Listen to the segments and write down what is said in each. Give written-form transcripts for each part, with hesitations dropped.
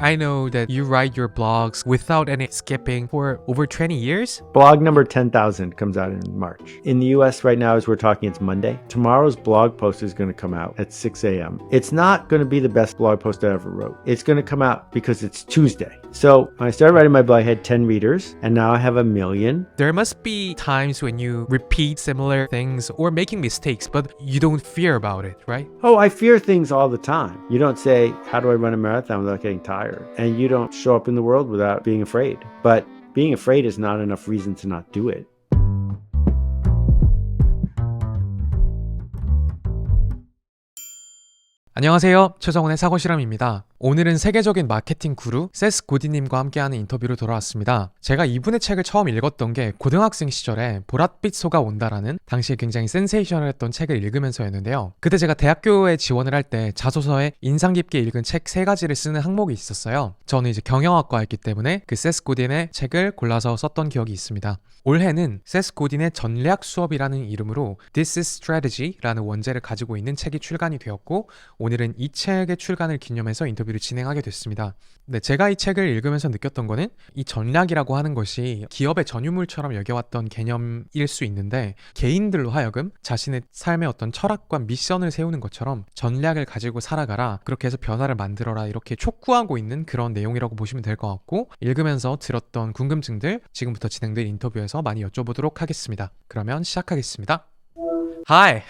I know that you write your blogs without any skipping for over 20 years. Blog number 10,000 comes out in March. In the US right now, as we're talking, it's Monday. Tomorrow's blog post is going to come out at 6 a.m. It's not going to be the best blog post I ever wrote. It's going to come out because it's Tuesday. So when I started writing my blog, I had 10 readers, and now I have 1 million. There must be times when you repeat similar things or making mistakes, but you don't fear about it, right? Oh, I fear things all the time. You don't say, how do I run a marathon without getting tired? And you don't show up in the world without being afraid. But being afraid is not enough reason to not do it. 안녕하세요. 최성운의 사고실험입니다. 오늘은 세계적인 마케팅 구루 세스 고딘님과 함께하는 인터뷰로 돌아왔습니다. 제가 이분의 책을 처음 읽었던 게 고등학생 시절에 보랏빛 소가 온다라는 당시에 굉장히 센세이셔널했던 책을 읽으면서였는데요. 그때 제가 대학교에 지원을 할 때 자소서에 인상 깊게 읽은 책 3가지를 쓰는 항목이 있었어요. 저는 이제 경영학과였기 때문에 그 세스 고딘의 책을 골라서 썼던 기억이 있습니다. 올해는 세스 고딘의 전략 수업이라는 이름으로 This is Strategy라는 원제를 가지고 있는 책이 출간이 되었고 오늘은 이 책의 출간을 기념해서 인터뷰를 진행하게 됐습니다. 네, 제가 이 책을 읽으면서 느꼈던 거는 이 전략이라고 하는 것이 기업의 전유물처럼 여겨왔던 개념일 수 있는데 개인들로 하여금 자신의 삶의 어떤 철학과 미션을 세우는 것처럼 전략을 가지고 살아가라, 그렇게 해서 변화를 만들어라, 이렇게 촉구하고 있는 그런 내용이라고 보시면 될 것 같고, 읽으면서 들었던 궁금증들 지금부터 진행될 인터뷰에서 많이 여쭤보도록 하겠습니다. 그러면 시작하겠습니다. Hi!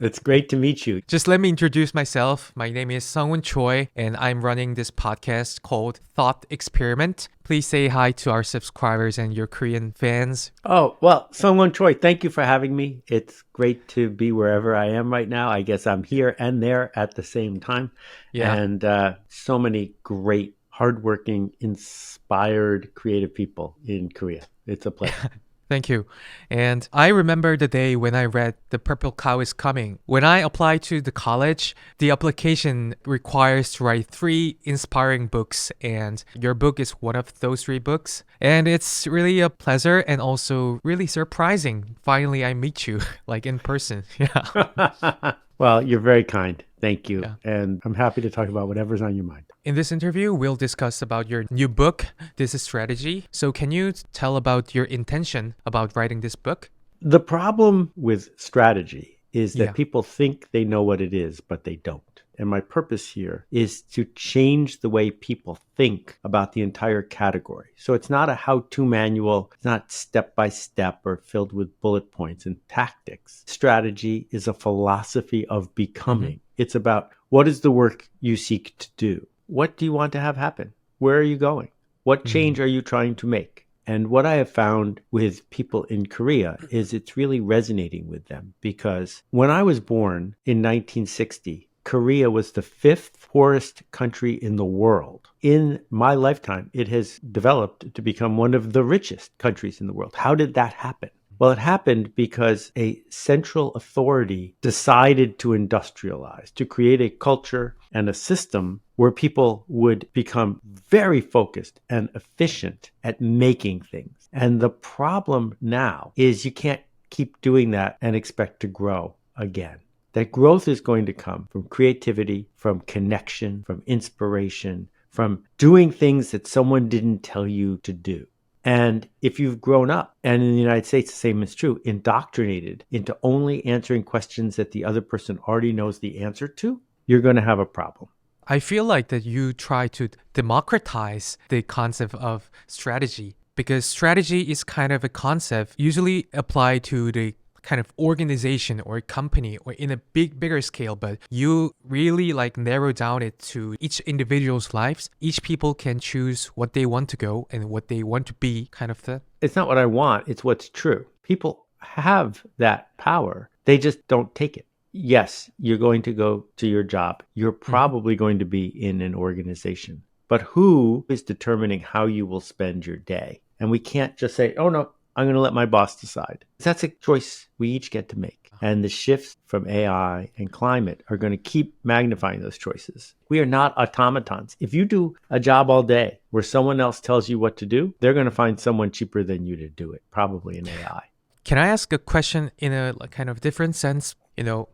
It's great to meet you. Just let me introduce myself. My name is Sungwon Choi, and I'm running this podcast called Thought Experiment. Please say hi to our subscribers and your Korean fans. Oh, well, Sungwon Choi, thank you for having me. It's great to be wherever I am right now. I guess I'm here and there at the same time. Yeah. And so many great, hardworking, inspired, creative people in Korea. It's a pleasure. Thank you. And I remember the day when I read The Purple Cow is Coming. When I applied to the college, the application requires to write 3 inspiring books, and your book is one of those 3 books. And it's really a pleasure and also really surprising. Finally, I meet you, like in person. Yeah. Well, you're very kind. Thank you. Yeah. And I'm happy to talk about whatever's on your mind. In this interview, we'll discuss about your new book, This is Strategy. So can you tell about your intention about writing this book? The problem with strategy is that Yeah. people think they know what it is, but they don't. And my purpose here is to change the way people think about the entire category. So it's not a how-to manual, it's not step-by-step or filled with bullet points and tactics. Strategy is a philosophy of becoming. It's about what is the work you seek to do? What do you want to have happen? Where are you going? What change are you trying to make? And what I have found with people in Korea is it's really resonating with them, because when I was born in 1960, Korea was the 5th poorest country in the world. In my lifetime, it has developed to become one of the richest countries in the world. How did that happen? Well, it happened because a central authority decided to industrialize, to create a culture and a system where people would become very focused and efficient at making things. And the problem now is you can't keep doing that and expect to grow again. That growth is going to come from creativity, from connection, from inspiration, from doing things that someone didn't tell you to do. And if you've grown up, and in the United States the same is true, indoctrinated into only answering questions that the other person already knows the answer to, you're going to have a problem. I feel like that you try to democratize the concept of strategy, because strategy is kind of a concept usually applied to the kind of organization or company or in a bigger scale, but you really like narrow down it to each individual's lives. Each people can choose what they want to go and what they want to be, kind of thing. It's not what I want, it's what's true. People have that power. They just don't take it. Yes, you're going to go to your job. You're probably going to be in an organization. But who is determining how you will spend your day? And we can't just say, oh no, I'm going to let my boss decide. That's a choice we each get to make. And the shifts from AI and climate are going to keep magnifying those choices. We are not automatons. If you do a job all day where someone else tells you what to do, they're going to find someone cheaper than you to do it, probably an AI. Can I ask a question in a kind of different sense?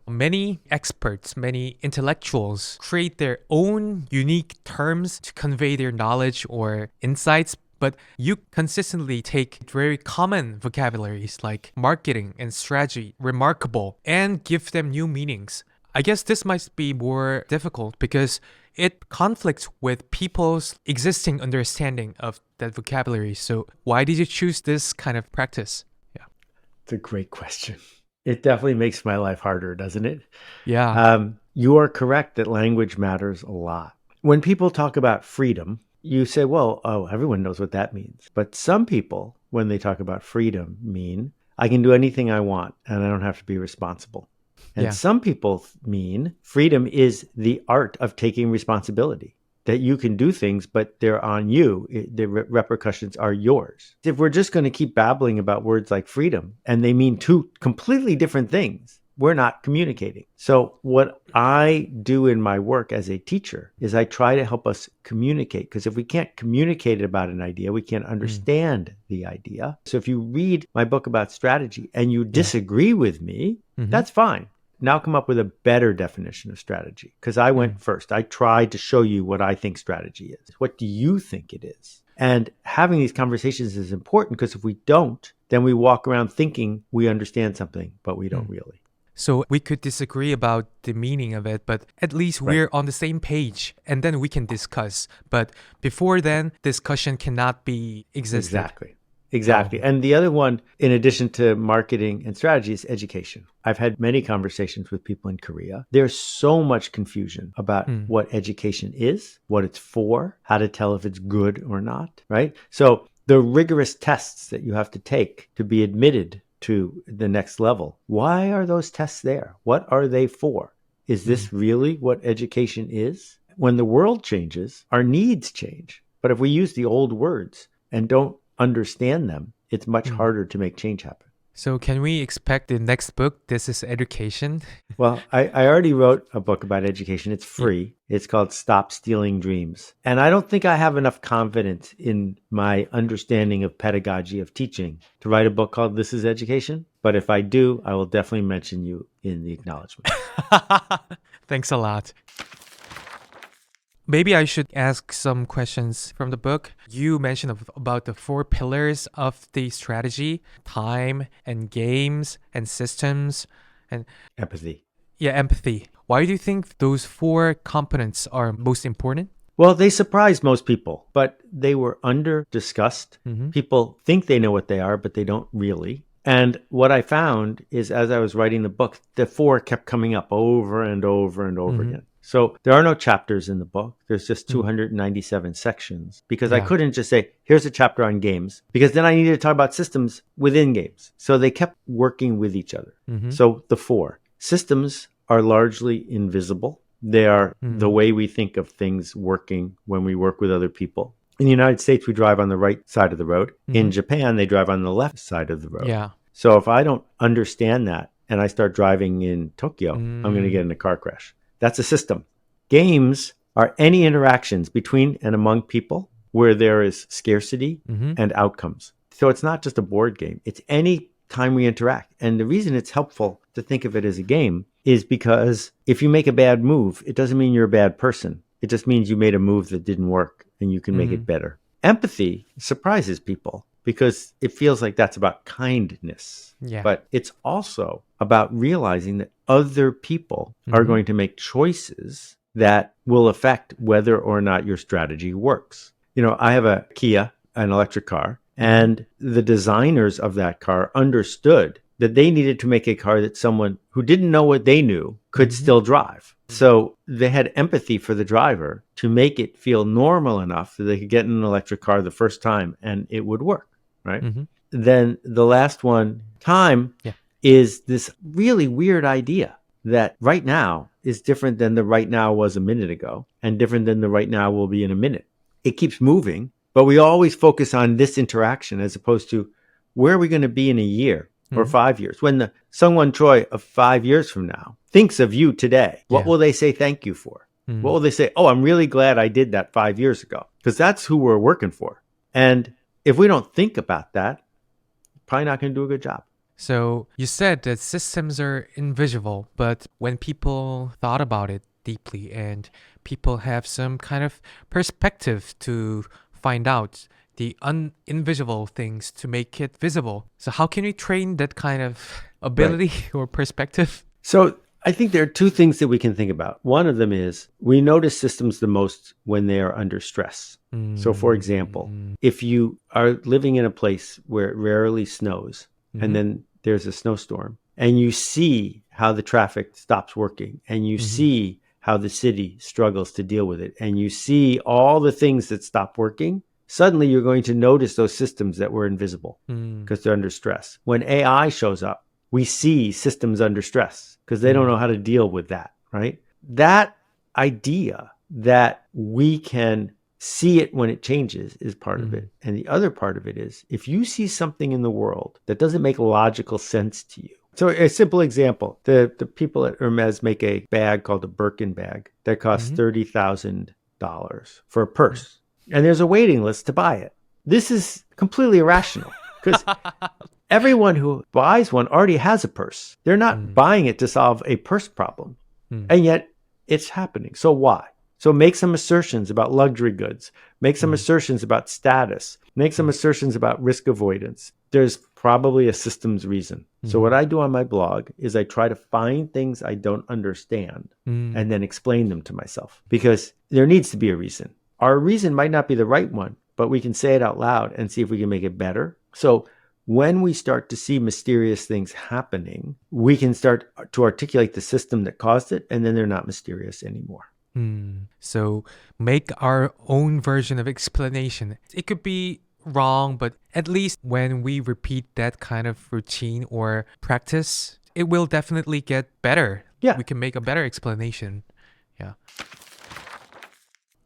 many experts, many intellectuals create their own unique terms to convey their knowledge or insights. But you consistently take very common vocabularies like marketing and strategy, remarkable, and give them new meanings. I guess this might be more difficult because it conflicts with people's existing understanding of that vocabulary. So why did you choose this kind of practice? Yeah. It's a great question. It definitely makes my life harder, doesn't it? Yeah. You are correct that language matters a lot. When people talk about freedom, you say, well, everyone knows what that means. But some people, when they talk about freedom, mean I can do anything I want and I don't have to be responsible. And Yeah. some people mean freedom is the art of taking responsibility, that you can do things, but they're on you. The repercussions are yours. If we're just going to keep babbling about words like freedom and they mean two completely different things, we're not communicating. So what I do in my work as a teacher is I try to help us communicate, because if we can't communicate about an idea, we can't understand the idea. So if you read my book about strategy and you disagree with me, that's fine. Now come up with a better definition of strategy, because I went first. I tried to show you what I think strategy is. What do you think it is? And having these conversations is important, because if we don't, then we walk around thinking we understand something, but we don't really. So we could disagree about the meaning of it, but at least we're on the same page and then we can discuss. But before then, discussion cannot be existed. Exactly. And the other one, in addition to marketing and strategy, is education. I've had many conversations with people in Korea. There's so much confusion about what education is, what it's for, how to tell if it's good or not, right? So the rigorous tests that you have to take to be admitted to the next level, why are those tests there? What are they for? Is this really what education is? When the world changes, our needs change. But if we use the old words and don't understand them, it's much harder to make change happen. So can we expect the next book, This is Education? Well, I already wrote a book about education. It's free. It's called Stop Stealing Dreams. And I don't think I have enough confidence in my understanding of pedagogy, of teaching, to write a book called This is Education. But if I do, I will definitely mention you in the acknowledgement. Thanks a lot. Maybe I should ask some questions from the book. You mentioned about the 4 pillars of the strategy: time and games and systems and Empathy. Yeah, empathy. Why do you think those 4 components are most important? Well, they surprised most people, but they were under-discussed. People think they know what they are, but they don't really. And what I found is, as I was writing the book, the 4 kept coming up over and over and over again. So there are no chapters in the book. There's just 297 sections, because I couldn't just say, here's a chapter on games, because then I needed to talk about systems within games. So they kept working with each other. So the 4 systems are largely invisible. They are the way we think of things working when we work with other people. In the United States, we drive on the right side of the road. In Japan, they drive on the left side of the road. Yeah. So if I don't understand that and I start driving in Tokyo, I'm going to get in a car crash. That's a system. Games are any interactions between and among people where there is scarcity and outcomes. So it's not just a board game. It's any time we interact. And the reason it's helpful to think of it as a game is because if you make a bad move, it doesn't mean you're a bad person. It just means you made a move that didn't work and you can make it better. Empathy surprises people because it feels like that's about kindness. Yeah. But it's also about realizing that other people are going to make choices that will affect whether or not your strategy works. You know, I have a Kia, an electric car, and the designers of that car understood that they needed to make a car that someone who didn't know what they knew could still drive. So they had empathy for the driver to make it feel normal enough that they could get in an electric car the first time and it would work, right? Then the last one, time, is this really weird idea that right now is different than the right now was a minute ago and different than the right now will be in a minute. It keeps moving, but we always focus on this interaction as opposed to where are we going to be in a year or 5 years? When the Sungwon Choi of 5 years from now thinks of you today, what will they say thank you for? What will they say? Oh, I'm really glad I did that 5 years ago, because that's who we're working for. And if we don't think about that, probably not going to do a good job. So you said that systems are invisible, but when people thought about it deeply and people have some kind of perspective to find out the invisible things to make it visible. So how can we train that kind of ability or perspective? So I think there are two things that we can think about. One of them is we notice systems the most when they are under stress. So for example, if you are living in a place where it rarely snows and then there's a snowstorm and you see how the traffic stops working and you see how the city struggles to deal with it and you see all the things that stop working, suddenly you're going to notice those systems that were invisible because they're under stress. When AI shows up, we see systems under stress because they don't know how to deal with that, right? That idea that we can see it when it changes is part of it. And the other part of it is if you see something in the world that doesn't make logical sense to you. So a simple example, the people at Hermes make a bag called a Birkin bag that costs $30,000 for a purse. And there's a waiting list to buy it. This is completely irrational because everyone who buys one already has a purse. They're not buying it to solve a purse problem. And yet it's happening. So why? So make some assertions about luxury goods, make some assertions about status, make some assertions about risk avoidance. There's probably a systems reason. So what I do on my blog is I try to find things I don't understand and then explain them to myself because there needs to be a reason. Our reason might not be the right one, but we can say it out loud and see if we can make it better. So when we start to see mysterious things happening, we can start to articulate the system that caused it, and then they're not mysterious anymore. So make our own version of explanation. It could be wrong, but at least when we repeat that kind of routine or practice, it will definitely get better. Yeah. We can make a better explanation. Yeah.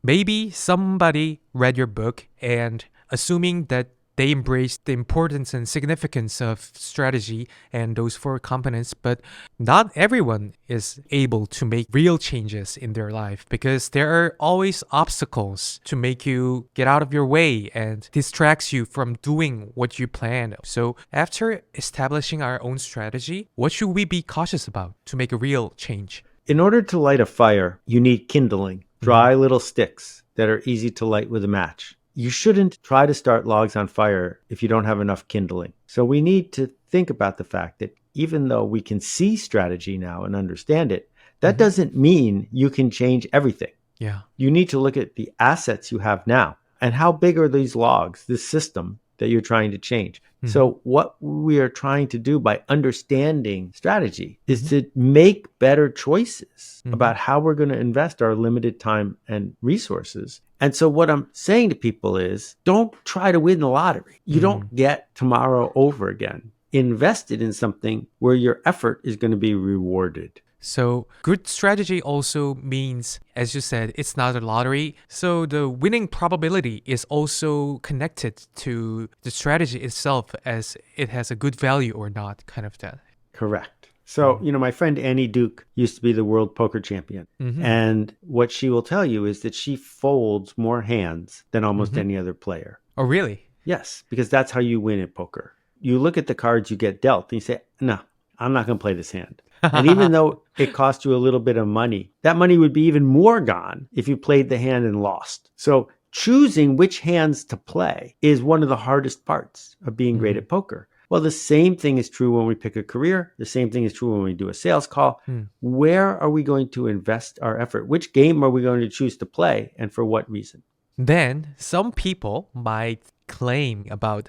Maybe somebody read your book and assuming that they embrace the importance and significance of strategy and those four components, but not everyone is able to make real changes in their life because there are always obstacles to make you get out of your way and distracts you from doing what you planned. So after establishing our own strategy, what should we be cautious about to make a real change? In order to light a fire, you need kindling, dry little sticks that are easy to light with a match. You shouldn't try to start logs on fire if you don't have enough kindling. So we need to think about the fact that even though we can see strategy now and understand it, that doesn't mean you can change everything. Yeah. You need to look at the assets you have now and how big are these logs, this system that you're trying to change. So what we are trying to do by understanding strategy is to make better choices about how we're going to invest our limited time and resources. And so what I'm saying to people is don't try to win the lottery. You don't get tomorrow over again. Invest it in something where your effort is going to be rewarded. So good strategy also means, as you said, it's not a lottery. So the winning probability is also connected to the strategy itself as it has a good value or not, kind of that. Correct. So, my friend Annie Duke used to be the world poker champion. And what she will tell you is that she folds more hands than almost any other player. Oh, really? Yes, because that's how you win at poker. You look at the cards you get dealt and you say, no, I'm not going to play this hand. And even though it cost you a little bit of money, that money would be even more gone if you played the hand and lost. So choosing which hands to play is one of the hardest parts of being great at poker. Well, the same thing is true when we pick a career. The same thing is true when we do a sales call. Where are we going to invest our effort? Which game are we going to choose to play and for what reason? Then some people might claim about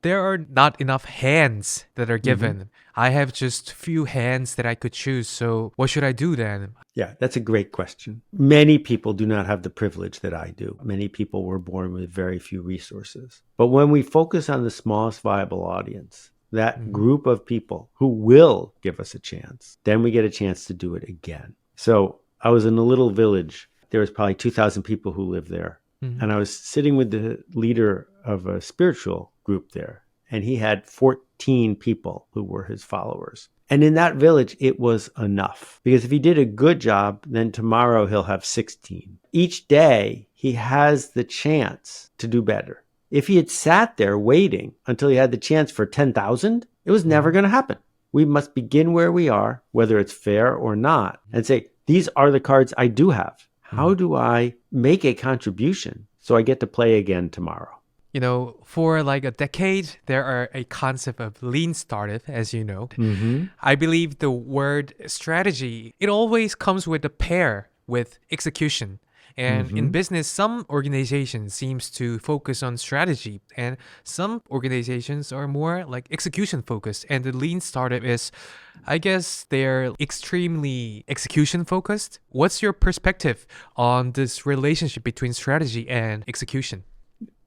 there are not enough hands that are given. I have just few hands that I could choose. So what should I do then? Yeah, that's a great question. Many people do not have the privilege that I do. Many people were born with very few resources. But when we focus on the smallest viable audience, that group of people who will give us a chance, then we get a chance to do it again. So I was in a little village. There was probably 2,000 people who lived there. And I was sitting with the leader of a spiritual group there. And he had 14 people who were his followers. And in that village, it was enough. Because if he did a good job, then tomorrow he'll have 16. Each day, he has the chance to do better. If he had sat there waiting until he had the chance for 10,000, It was never going to happen. We must begin where we are, whether it's fair or not, and say, these are the cards I do have. How do I make a contribution so I get to play again tomorrow? You know, for like a decade, there are a concept of lean startup, as you know. I believe the word strategy, it always comes with a pair with execution. And in business, some organizations seems to focus on strategy and some organizations are more like execution focused. And the lean startup is, I guess, they're extremely execution focused. What's your perspective on this relationship between strategy and execution?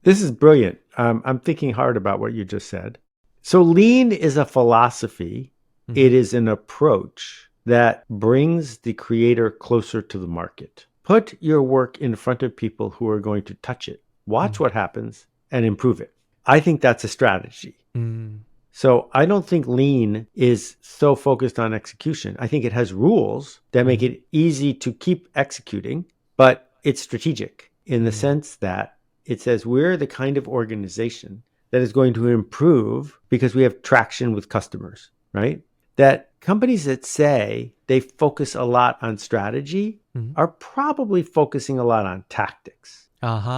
This is brilliant. I'm thinking hard about what you just said. So lean is a philosophy. It is an approach that brings the creator closer to the market. Put your work in front of people who are going to touch it. Watch what happens and improve it. I think that's a strategy. So I don't think lean is so focused on execution. I think it has rules that make it easy to keep executing, but it's strategic in the sense that it says we're the kind of organization that is going to improve because we have traction with customers, right? That companies that say they focus a lot on strategy are probably focusing a lot on tactics.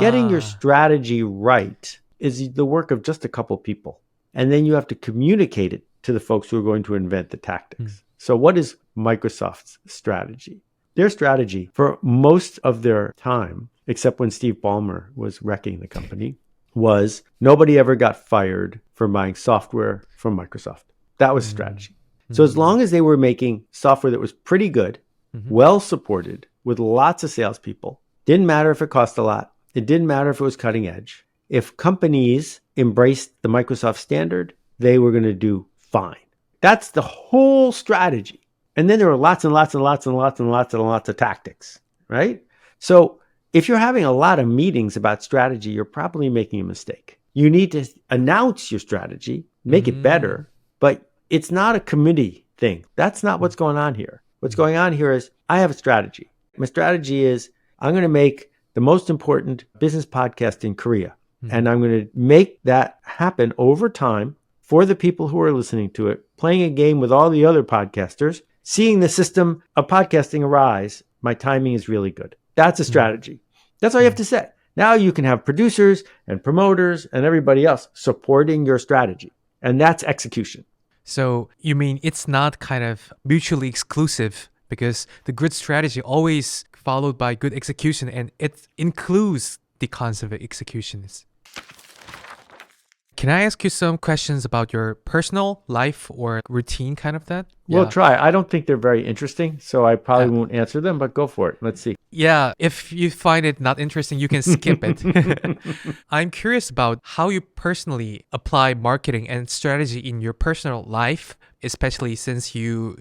Getting your strategy right is the work of just a couple people. And then you have to communicate it to the folks who are going to invent the tactics. So what is Microsoft's strategy? Their strategy for most of their time, except when Steve Ballmer was wrecking the company, was nobody ever got fired for buying software from Microsoft. That was strategy. So as long as they were making software that was pretty good, well supported, with lots of salespeople, didn't matter if it cost a lot, it didn't matter if it was cutting edge. If companies embraced the Microsoft standard, they were going to do fine. That's the whole strategy. And then there were lots and lots and lots and lots and lots and lots of tactics, right? So if you're having a lot of meetings about strategy, you're probably making a mistake. You need to announce your strategy, make it better, but it's not a committee thing. That's not what's going on here. What's going on here is I have a strategy. My strategy is I'm going to make the most important business podcast in Korea. And I'm going to make that happen over time for the people who are listening to it, playing a game with all the other podcasters, seeing the system of podcasting arise. My timing is really good. That's a strategy. That's all you have to say. Now you can have producers and promoters and everybody else supporting your strategy. And that's execution. So you mean it's not kind of mutually exclusive because the good strategy always followed by good execution and it includes the concept of executions. Can I ask you some questions about your personal life or routine kind of that? We'll try. I don't think they're very interesting, so I probably won't answer them, but go for it. Let's see. Yeah, if you find it not interesting, you can skip it. I'm curious about how you personally apply marketing and strategy in your personal life, especially since you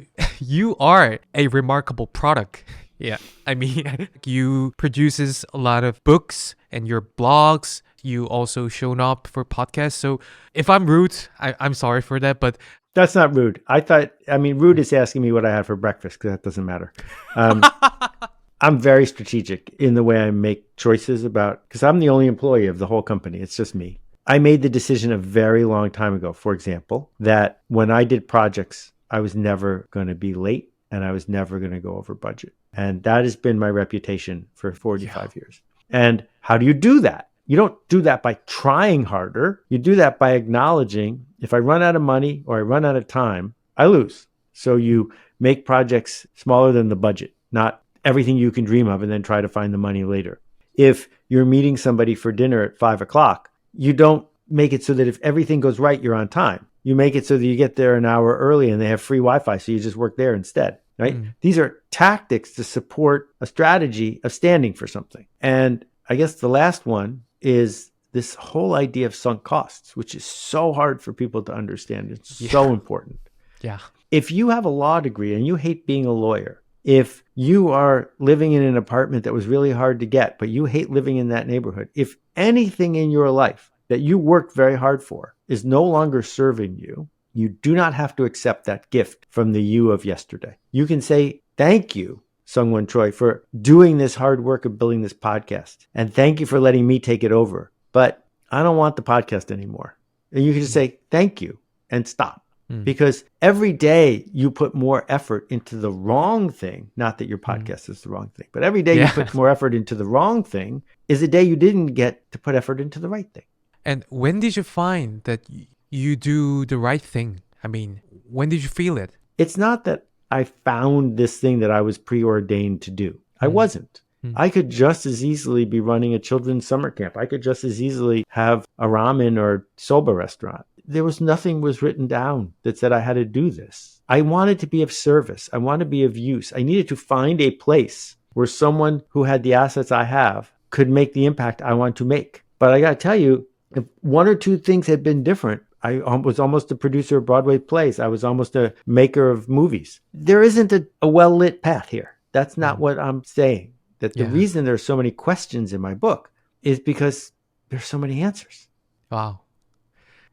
are a remarkable product. Yeah, I mean, you produces a lot of books and your blogs. You also shown up for podcasts. So if I'm rude, I'm sorry for that, but that's not rude. Rude is asking me what I had for breakfast because that doesn't matter. I'm very strategic in the way I make choices because I'm the only employee of the whole company. It's just me. I made the decision a very long time ago, for example, that when I did projects, I was never going to be late and I was never going to go over budget. And that has been my reputation for 45 years. And how do you do that? You don't do that by trying harder. You do that by acknowledging if I run out of money or I run out of time, I lose. So you make projects smaller than the budget, not everything you can dream of and then try to find the money later. If you're meeting somebody for dinner at 5:00, you don't make it so that if everything goes right, you're on time. You make it so that you get there an hour early and they have free Wi-Fi, so you just work there instead, right? These are tactics to support a strategy of standing for something. And I guess the last one is this whole idea of sunk costs, which is so hard for people to understand. It's so important. Yeah. If you have a law degree and you hate being a lawyer, if you are living in an apartment that was really hard to get, but you hate living in that neighborhood, if anything in your life that you worked very hard for is no longer serving you, you do not have to accept that gift from the you of yesterday. You can say, thank you, Sungwon Choi, for doing this hard work of building this podcast. And thank you for letting me take it over. But I don't want the podcast anymore. And you can just say, thank you, and stop. Because every day you put more effort into the wrong thing, not that your podcast is the wrong thing, but every day you put more effort into the wrong thing is a day you didn't get to put effort into the right thing. And when did you find that you do the right thing? I mean, when did you feel it? It's not that I found this thing that I was preordained to do. I wasn't. I could just as easily be running a children's summer camp. I could just as easily have a ramen or soba restaurant. There was nothing was written down that said I had to do this. I wanted to be of service. I wanted to be of use. I needed to find a place where someone who had the assets I have could make the impact I want to make. But I got to tell you, if one or two things had been different, I was almost a producer of Broadway plays. I was almost a maker of movies. There isn't a well-lit path here. That's not what I'm saying. That the reason there's so many questions in my book is because there's so many answers. Wow.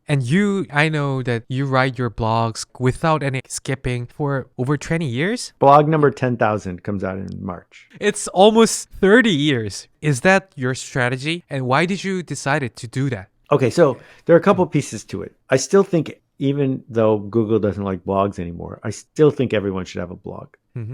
And I know that you write your blogs without any skipping for over 20 years? Blog number 10,000 comes out in March. It's almost 30 years. Is that your strategy? And why did you decide to do that? Okay, so there are a couple pieces to it. I still think, even though Google doesn't like blogs anymore, I still think everyone should have a blog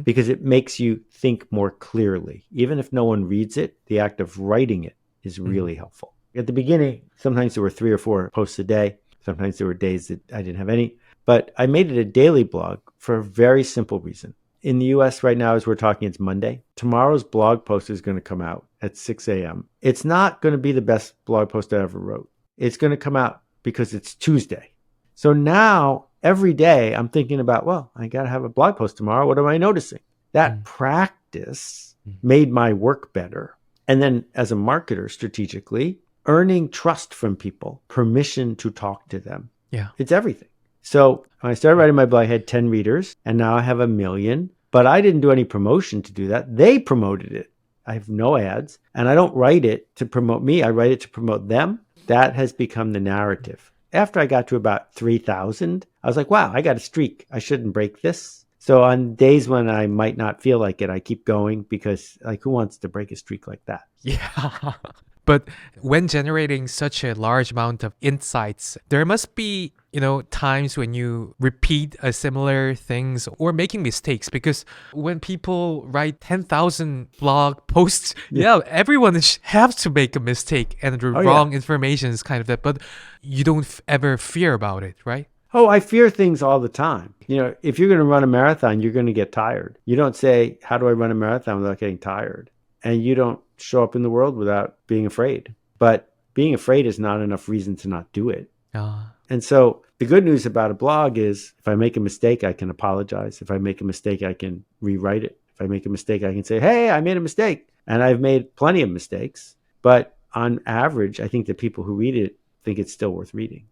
because it makes you think more clearly. Even if no one reads it, the act of writing it is really helpful. At the beginning, sometimes there were 3 or 4 posts a day. Sometimes there were days that I didn't have any. But I made it a daily blog for a very simple reason. In the US right now, as we're talking, it's Monday. Tomorrow's blog post is going to come out at 6 a.m. It's not going to be the best blog post I ever wrote. It's going to come out because it's Tuesday. So now, every day, I'm thinking about, well, I got to have a blog post tomorrow. What am I noticing? That practice made my work better. And then as a marketer, strategically, earning trust from people, permission to talk to them. Yeah. It's everything. So when I started writing my blog, I had 10 readers, and now I have 1 million. But I didn't do any promotion to do that. They promoted it. I have no ads, and I don't write it to promote me. I write it to promote them. That has become the narrative. After I got to about 3,000, I was like, wow, I got a streak. I shouldn't break this. So on days when I might not feel like it, I keep going because, like, who wants to break a streak like that? Yeah. But when generating such a large amount of insights, there must be, times when you repeat a similar things or making mistakes, because when people write 10,000 blog posts, everyone has to make a mistake and the wrong information is kind of that, but you don't ever fear about it, right? Oh, I fear things all the time. If you're going to run a marathon, you're going to get tired. You don't say, how do I run a marathon without getting tired? And you don't show up in the world without being afraid. But being afraid is not enough reason to not do it. And so the good news about a blog is if I make a mistake, I can apologize. If I make a mistake, I can rewrite it. If I make a mistake, I can say, hey, I made a mistake. And I've made plenty of mistakes. But on average, I think the people who read it think it's still worth reading.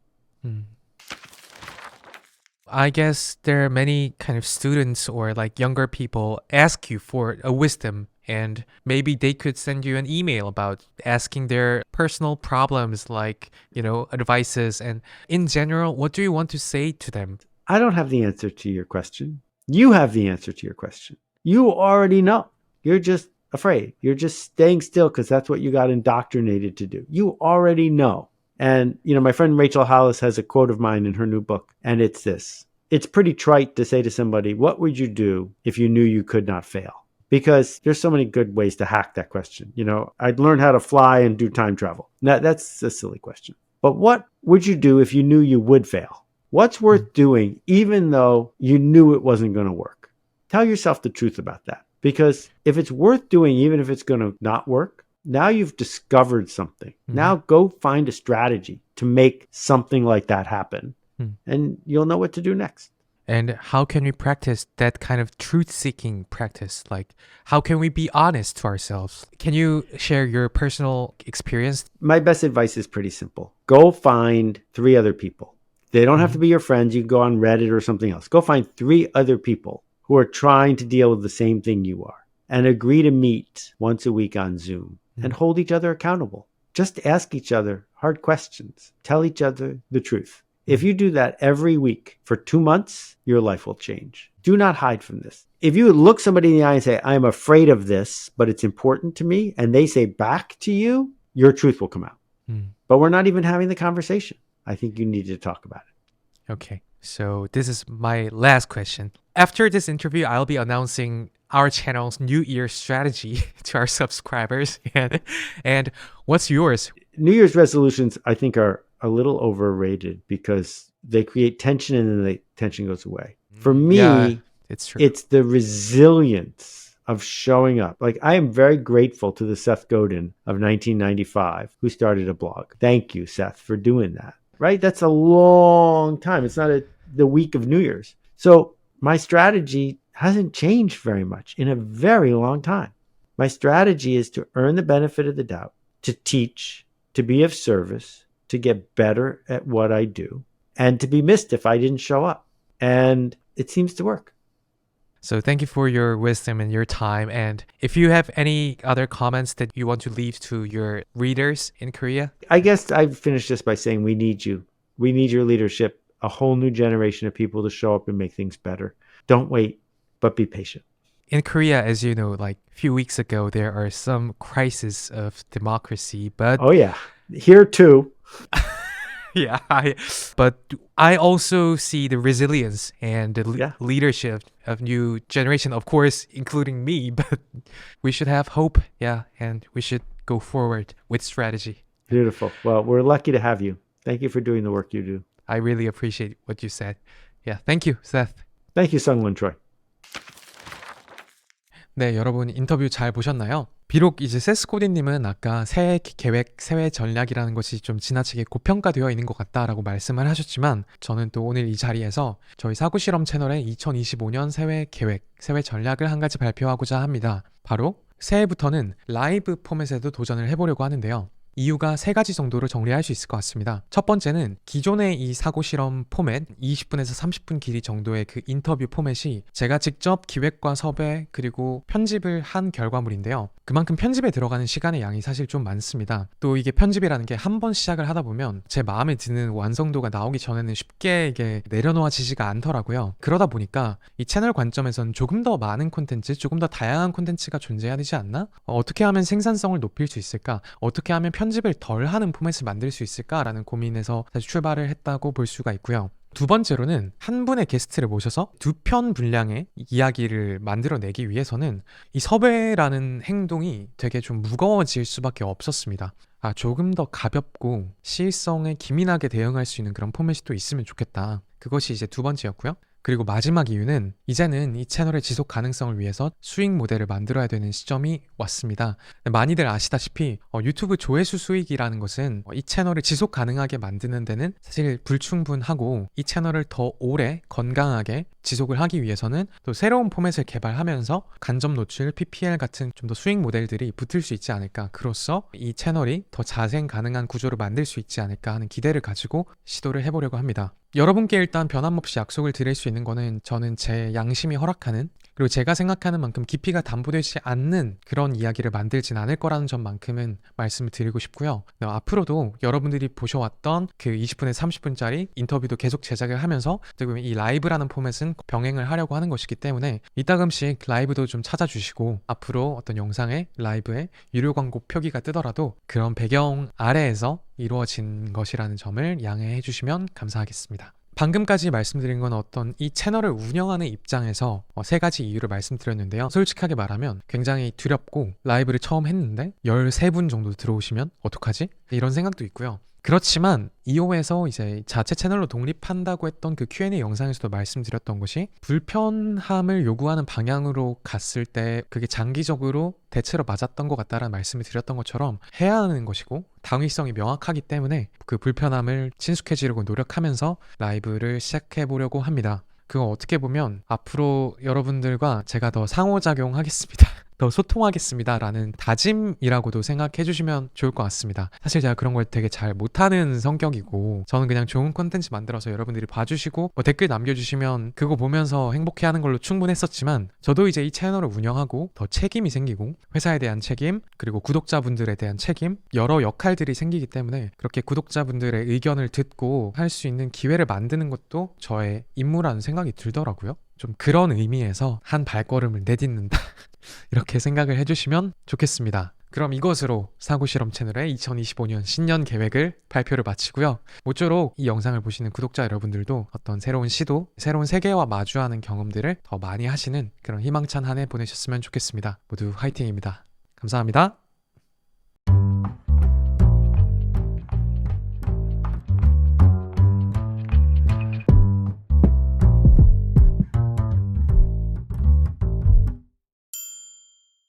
I guess there are many kind of students or like younger people ask you for a wisdom, and maybe they could send you an email about asking their personal problems, like, advices. And in general, what do you want to say to them? I don't have the answer to your question. You have the answer to your question. You already know. You're just afraid. You're just staying still because that's what you got indoctrinated to do. You already know. And, my friend Rachel Hollis has a quote of mine in her new book, and it's this. It's pretty trite to say to somebody, what would you do if you knew you could not fail? Because there's so many good ways to hack that question. I'd learn how to fly and do time travel. Now, that's a silly question. But what would you do if you knew you would fail? What's worth doing even though you knew it wasn't going to work? Tell yourself the truth about that. Because if it's worth doing, even if it's going to not work, now you've discovered something. Now go find a strategy to make something like that happen. And you'll know what to do next. And how can we practice that kind of truth-seeking practice? Like, how can we be honest to ourselves? Can you share your personal experience? My best advice is pretty simple. Go find 3 other people. They don't have to be your friends. You can go on Reddit or something else. Go find 3 other people who are trying to deal with the same thing you are, and agree to meet once a week on Zoom and hold each other accountable. Just ask each other hard questions. Tell each other the truth. If you do that every week for 2 months, your life will change. Do not hide from this. If you look somebody in the eye and say, I'm afraid of this, but it's important to me, and they say back to you, your truth will come out. But we're not even having the conversation. I think you need to talk about it. Okay. So this is my last question. After this interview, I'll be announcing our channel's New Year strategy to our subscribers. And what's yours? New Year's resolutions, I think, are a little overrated because they create tension and then the tension goes away. For me, Yeah, it's true. it's the resilience of showing up. Like, I am very grateful to the Seth Godin of 1995 who started a blog. Thank you, Seth, for doing that. Right? That's a long time. It's not the week of New Year's. So my strategy hasn't changed very much in a very long time. My strategy is to earn the benefit of the doubt, to teach, to be of service, to get better at what I do, and to be missed if I didn't show up. And it seems to work. So thank you for your wisdom and your time. And if you have any other comments that you want to leave to your readers in Korea? I guess I'd finish this by saying we need you. We need your leadership, a whole new generation of people to show up and make things better. Don't wait, but be patient. In Korea, as you know, like a few weeks ago, there are some crises of democracy, but Oh, yeah. Here, too. yeah, but I also see the resilience and the Yeah. leadership of new generation, of course, including me, but we should have hope, yeah, and we should go forward with strategy. Beautiful. Well, we're lucky to have you. Thank you for doing the work you do. I really appreciate what you said. Yeah, thank you, Seth. Thank you, Sungwon Choi. 네, 여러분 인터뷰 잘 보셨나요? 비록 이제 세스코디님은 아까 새해 계획, 새해 전략이라는 것이 좀 지나치게 고평가되어 있는 것 같다라고 말씀을 하셨지만 저는 또 오늘 이 자리에서 저희 사고실험 채널의 2025년 새해 계획, 새해 전략을 한 가지 발표하고자 합니다. 바로 새해부터는 라이브 포맷에도 도전을 해보려고 하는데요. 이유가 세 가지 정도로 정리할 수 있을 것 같습니다. 첫 번째는 기존의 이 사고실험 포맷 20분에서 30분 길이 정도의 그 인터뷰 포맷이 제가 직접 기획과 섭외 그리고 편집을 한 결과물인데요. 그만큼 편집에 들어가는 시간의 양이 사실 좀 많습니다. 또 이게 편집이라는 게 한 번 시작을 하다 보면 제 마음에 드는 완성도가 나오기 전에는 쉽게 이게 내려놓아지지가 않더라고요. 그러다 보니까 이 채널 관점에선 조금 더 많은 콘텐츠, 조금 더 다양한 콘텐츠가 존재해야 되지 않나? 어떻게 하면 생산성을 높일 수 있을까? 어떻게 하면 편집을 덜 하는 포맷을 만들 수 있을까라는 고민에서 사실 출발을 했다고 볼 수가 있고요. 두 번째로는 한 분의 게스트를 모셔서 두 편 분량의 이야기를 만들어내기 위해서는 이 섭외라는 행동이 되게 좀 무거워질 수밖에 없었습니다. 조금 더 가볍고 시일성에 기민하게 대응할 수 있는 그런 포맷이 또 있으면 좋겠다. 그것이 이제 두 번째였고요. 그리고 마지막 이유는 이제는 이 채널의 지속 가능성을 위해서 수익 모델을 만들어야 되는 시점이 왔습니다. 많이들 아시다시피 유튜브 조회수 수익이라는 것은 이 채널을 지속 가능하게 만드는 데는 사실 불충분하고 이 채널을 더 오래 건강하게 지속을 하기 위해서는 또 새로운 포맷을 개발하면서 간접 노출, PPL 같은 좀 더 수익 모델들이 붙을 수 있지 않을까. 그로써 이 채널이 더 자생 가능한 구조를 만들 수 있지 않을까 하는 기대를 가지고 시도를 해보려고 합니다. 여러분께 일단 변함없이 약속을 드릴 수 있는 거는 저는 제 양심이 허락하는 그리고 제가 생각하는 만큼 깊이가 담보되지 않는 그런 이야기를 만들진 않을 거라는 점만큼은 말씀을 드리고 싶고요. 앞으로도 여러분들이 보셔왔던 그 20분에서 30분짜리 인터뷰도 계속 제작을 하면서 지금 이 라이브라는 포맷은 병행을 하려고 하는 것이기 때문에 이따금씩 라이브도 좀 찾아주시고 앞으로 어떤 영상에 라이브에 유료 광고 표기가 뜨더라도 그런 배경 아래에서 이루어진 것이라는 점을 양해해 주시면 감사하겠습니다. 방금까지 말씀드린 건 어떤 이 채널을 운영하는 입장에서 세 가지 이유를 말씀드렸는데요. 솔직하게 말하면 굉장히 두렵고 라이브를 처음 했는데 13분 정도 들어오시면 어떡하지? 이런 생각도 있고요. 그렇지만 2호에서 이제 자체 채널로 독립한다고 했던 그 Q&A 영상에서도 말씀드렸던 것이 불편함을 요구하는 방향으로 갔을 때 그게 장기적으로 대체로 맞았던 것 같다라는 말씀을 드렸던 것처럼 해야 하는 것이고 당위성이 명확하기 때문에 그 불편함을 친숙해지려고 노력하면서 라이브를 시작해 보려고 합니다. 그거 어떻게 보면 앞으로 여러분들과 제가 더 상호작용하겠습니다. 더 소통하겠습니다 라는 다짐이라고도 생각해 주시면 좋을 것 같습니다. 사실 제가 그런 걸 되게 잘 못하는 성격이고 저는 그냥 좋은 콘텐츠 만들어서 여러분들이 봐주시고 댓글 남겨주시면 그거 보면서 행복해하는 걸로 충분했었지만 저도 이제 이 채널을 운영하고 더 책임이 생기고 회사에 대한 책임 그리고 구독자분들에 대한 책임 여러 역할들이 생기기 때문에 그렇게 구독자분들의 의견을 듣고 할 수 있는 기회를 만드는 것도 저의 임무라는 생각이 들더라고요. 좀 그런 의미에서 한 발걸음을 내딛는다 이렇게 생각을 해주시면 좋겠습니다. 그럼 이것으로 사고실험 채널의 2025년 신년 계획을 발표를 마치고요. 모쪼록 이 영상을 보시는 구독자 여러분들도 어떤 새로운 시도, 새로운 세계와 마주하는 경험들을 더 많이 하시는 그런 희망찬 한 해 보내셨으면 좋겠습니다. 모두 화이팅입니다. 감사합니다.